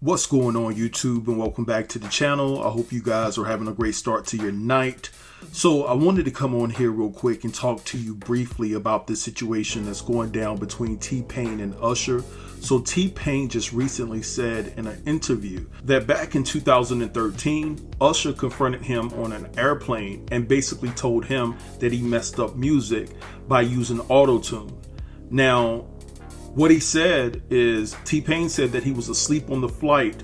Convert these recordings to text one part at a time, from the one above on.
What's going on, YouTube, and welcome back to the channel. I hope you guys are having a great start to your night. So I wanted to come on here real quick and talk to you briefly about this situation that's going down between T-Pain and Usher. So T-Pain just recently said in an interview that back in 2013, Usher confronted him on an airplane and basically told him that he messed up music by using auto-tune. Now, what he said is T-Pain said that he was asleep on the flight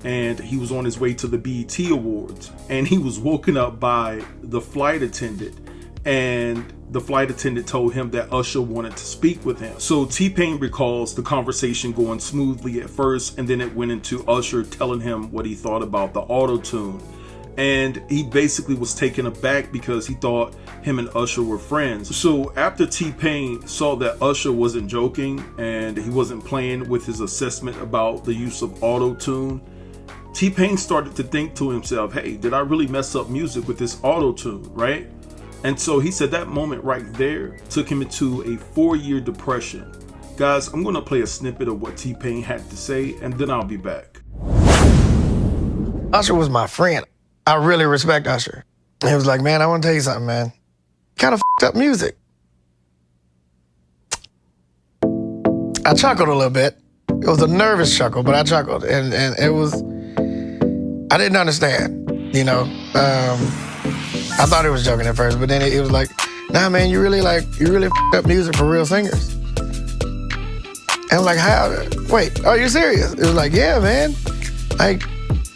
and he was on his way to the BET Awards and he was woken up by the flight attendant, and the flight attendant told him that Usher wanted to speak with him. So T-Pain recalls the conversation going smoothly at first, and then it went into Usher telling him what he thought about the auto-tune. And he basically was taken aback because he thought him and Usher were friends. So after T-Pain saw that Usher wasn't joking and he wasn't playing with his assessment about the use of auto-tune, T-Pain started to think to himself, hey, did I really mess up music with this auto-tune, right? And so he said that moment right there took him into a 4-year depression. Guys, I'm gonna play a snippet of what T-Pain had to say and then I'll be back. Usher was my friend. I really respect Usher. He was like, man, I want to tell you something, man. Kind of f***ed up music. I chuckled a little bit. It was a nervous chuckle, but I chuckled. And it was, I didn't understand, you know. I thought he was joking at first, but then it was like, nah, man, you really f***ed up music for real singers. And I'm like, how? Wait, are you serious? It was like, yeah, man. Like,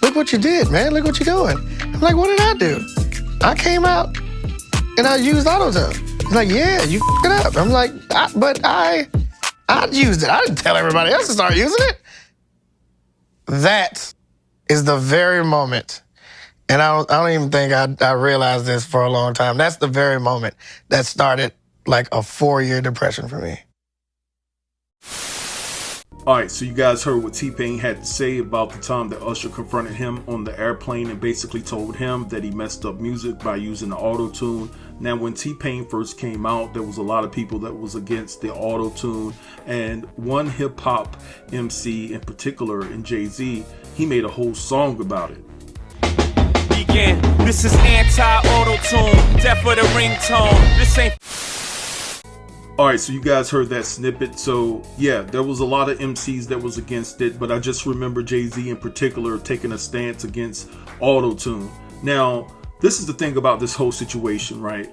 look what you did, man. Look what you're doing. I'm like, what did I do? I came out and I used auto-tune. He's like, yeah, you f***ed it up. I'm like, but I used it. I didn't tell everybody else to start using it. That is the very moment, and I don't even think I realized this for a long time. That's the very moment that started like a 4-year depression for me. Alright, so you guys heard what T-Pain had to say about the time that Usher confronted him on the airplane and basically told him that he messed up music by using the auto-tune. Now, when T-Pain first came out, there was a lot of people that was against the auto-tune, and one hip-hop MC in particular, in Jay-Z, he made a whole song about it. Begin. This is anti-auto-tune, death for the ringtone. This ain't... Alright, so you guys heard that snippet. So yeah, there was a lot of MCs that was against it, but I just remember Jay-Z in particular taking a stance against auto-tune. Now, this is the thing about this whole situation, right?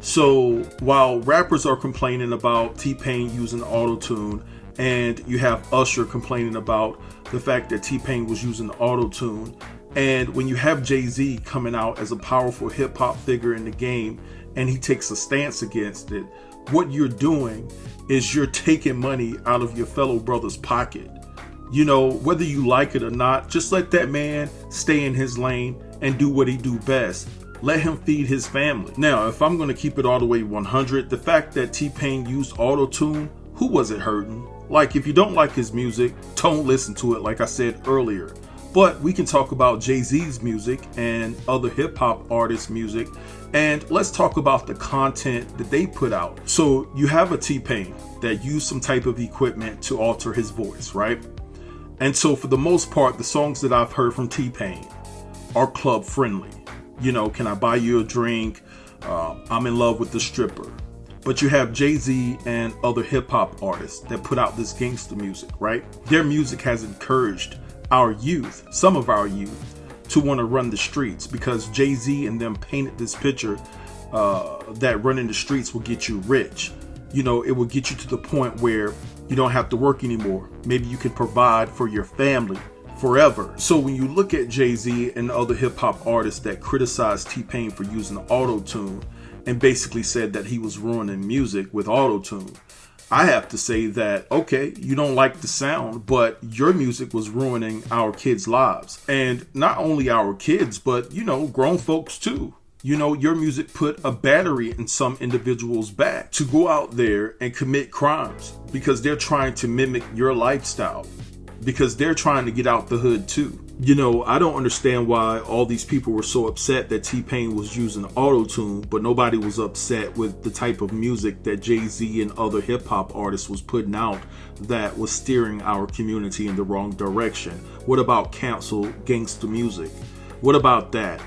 So while rappers are complaining about T-Pain using auto-tune, and you have Usher complaining about the fact that T-Pain was using auto-tune, and when you have Jay-Z coming out as a powerful hip-hop figure in the game and he takes a stance against it, what you're doing is you're taking money out of your fellow brother's pocket. You know, whether you like it or not, just let that man stay in his lane and do what he do best. Let him feed his family. Now, if I'm going to keep it all the way 100, the fact that T-Pain used auto-tune, who was it hurting? Like, if you don't like his music, don't listen to it, like I said earlier. But we can talk about Jay-Z's music and other hip-hop artists' music, and let's talk about the content that they put out. So you have a T-Pain that used some type of equipment to alter his voice, right? And so for the most part, the songs that I've heard from T-Pain are club friendly. You know, Can I Buy You a Drink? I'm in Love with the Stripper. But you have Jay-Z and other hip-hop artists that put out this gangster music, right? Their music has encouraged our youth, some of our youth, to want to run the streets because Jay-Z and them painted this picture that running the streets will get you rich. You know, it will get you to the point where you don't have to work anymore. Maybe you can provide for your family forever. So when you look at Jay-Z and other hip-hop artists that criticized T-Pain for using auto-tune and basically said that he was ruining music with auto-tune, I have to say that, okay, you don't like the sound, but your music was ruining our kids' lives. And not only our kids, but, you know, grown folks too. You know, your music put a battery in some individuals' back to go out there and commit crimes because they're trying to mimic your lifestyle, because they're trying to get out the hood too. You know, I don't understand why all these people were so upset that T-Pain was using auto-tune, but nobody was upset with the type of music that Jay-Z and other hip-hop artists was putting out that was steering our community in the wrong direction. What about cancel gangster music? What about that?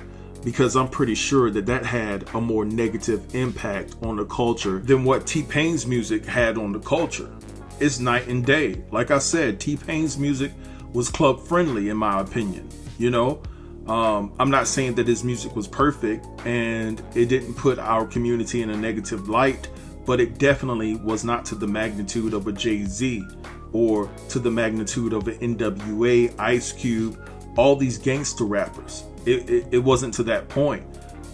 Because I'm pretty sure that that had a more negative impact on the culture than what T-Pain's music had on the culture. It's night and day. Like I said, T-Pain's music was club friendly in my opinion. You know, I'm not saying that his music was perfect and it didn't put our community in a negative light, but it definitely was not to the magnitude of a Jay-Z or to the magnitude of an NWA, Ice Cube, all these gangster rappers. It wasn't to that point,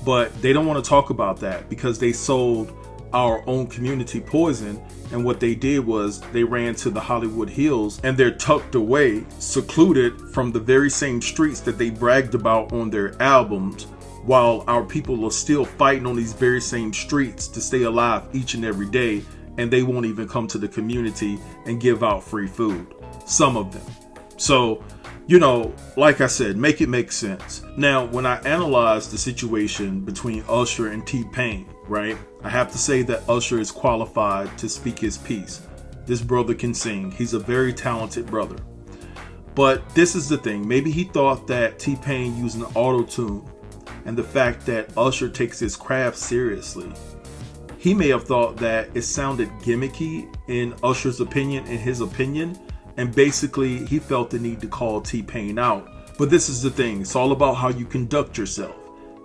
but they don't want to talk about that because they sold our own community poison. And what they did was they ran to the Hollywood Hills and they're tucked away, secluded from the very same streets that they bragged about on their albums, while our people are still fighting on these very same streets to stay alive each and every day, and they won't even come to the community and give out free food. Some of them. So, you know, like I said, make it make sense. Now, when I analyze the situation between Usher and T-Pain, right, I have to say that Usher is qualified to speak his piece. This brother can sing. He's a very talented brother. But this is the thing. Maybe he thought that T-Pain using auto-tune and the fact that Usher takes his craft seriously, he may have thought that it sounded gimmicky in Usher's opinion, in his opinion, and basically he felt the need to call T-Pain out. But this is the thing. It's all about how you conduct yourself.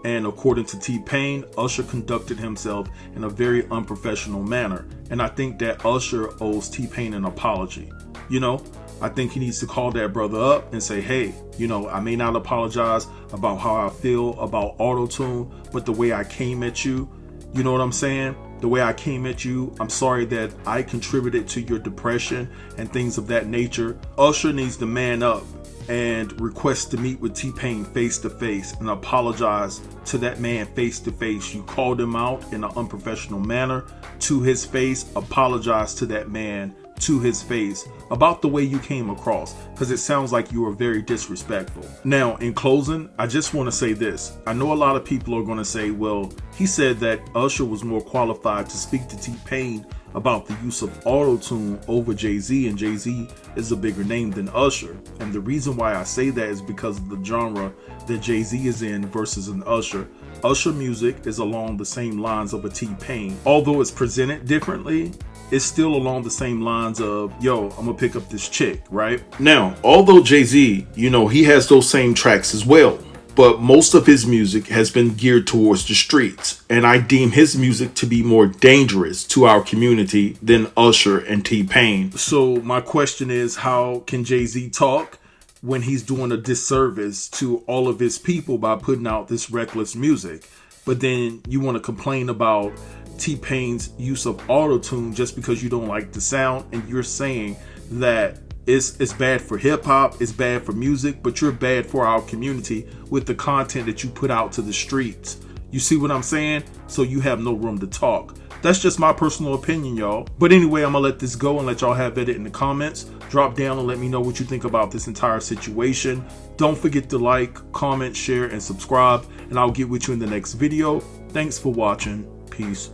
And according to T-Pain, Usher conducted himself in a very unprofessional manner. And I think that Usher owes T-Pain an apology. You know, I think he needs to call that brother up and say, hey, you know, I may not apologize about how I feel about auto-tune, but the way I came at you, you know what I'm saying? The way I came at you, I'm sorry that I contributed to your depression and things of that nature. Usher needs to man up and request to meet with T-Pain face to face and apologize to that man face to face. You called him out in an unprofessional manner to his face. Apologize to that man to his face about the way you came across, because it sounds like you were very disrespectful. Now, in closing, I just want to say this. I know a lot of people are going to say, well, he said that Usher was more qualified to speak to T-Pain about the use of auto-tune over Jay-Z, and Jay-Z is a bigger name than Usher. And the reason why I say that is because of the genre that Jay-Z is in versus an Usher. Usher music is along the same lines of a T-Pain. Although it's presented differently, it's still along the same lines of, yo, I'm gonna pick up this chick, right? Now, although Jay-Z, you know, he has those same tracks as well, but most of his music has been geared towards the streets, and I deem his music to be more dangerous to our community than Usher and T-Pain. So my question is, how can Jay-Z talk when he's doing a disservice to all of his people by putting out this reckless music? But then you want to complain about T-Pain's use of auto-tune just because you don't like the sound, and you're saying that it's bad for hip-hop, it's bad for music, but you're bad for our community with the content that you put out to the streets. You see what I'm saying? So you have no room to talk. That's just my personal opinion, y'all. But anyway, I'm gonna let this go and let y'all have at it in the comments. Drop down and let me know what you think about this entire situation. Don't forget to like, comment, share, and subscribe, and I'll get with you in the next video. Thanks for watching. Peace.